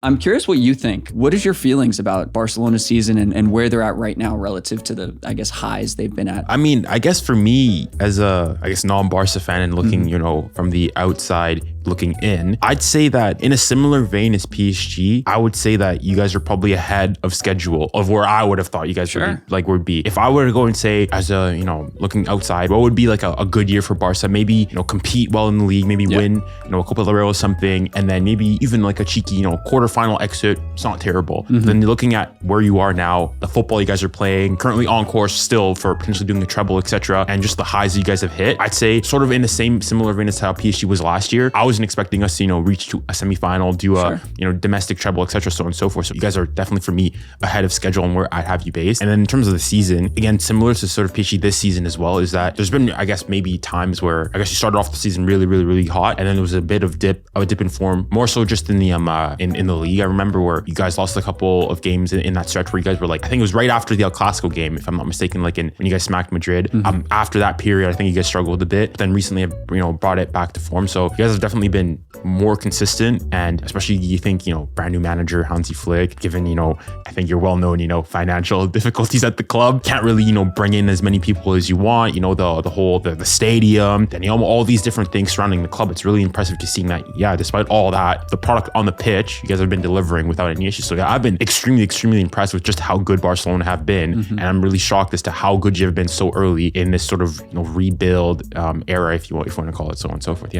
I'm curious what you think. What is your feelings about Barcelona's season and where they're at right now relative to the, I guess, highs they've been at? I mean, I guess for me as a, non-Barca fan and looking, from the outside looking in, I'd say that in a similar vein as PSG, I would say that you guys are probably ahead of schedule of where I would have thought you guys would be. If I were to go and say as a, looking outside, what would be like a good year for Barca? Maybe, compete well in the league, maybe win, a Copa del Rey or something, and then maybe even like a cheeky, quarterfinal exit. It's not terrible. Then looking at where you are now, the football you guys are playing, currently on course still for potentially doing the treble, etc., and just the highs that you guys have hit, I'd say sort of in the similar vein as how PSG was last year. I wasn't expecting us to, reach to a semifinal, do a, domestic treble, etc., so on and so forth. So you guys are definitely, for me, ahead of schedule and where I have you based. And then in terms of the season, again, similar to sort of PSG this season as well, is that there's been, I guess, maybe times where I guess you started off the season really, really, really hot, and then there was a bit of dip in form, more so just in the in the league. I remember where you guys lost a couple of games in that stretch where you guys were like, I think it was right after the 𝐻𝙪𝙾𝐿 game, if I'm not mistaken, like when you guys smacked Madrid. After that period, I think you guys struggled a bit, but then recently have brought it back to form. So you guys have definitely been more consistent, and especially you think brand new manager Hansi Flick, given I think you're well known financial difficulties at the club, can't really bring in as many people as you want, the stadium, then all these different things surrounding the club. It's really impressive to seeing that, despite all that, the product on the pitch you guys have been delivering without any issues. So I've been extremely impressed with just how good Barcelona have been, and I'm really shocked as to how good you have been so early in this sort of rebuild era, if you want to call it, so on and so forth.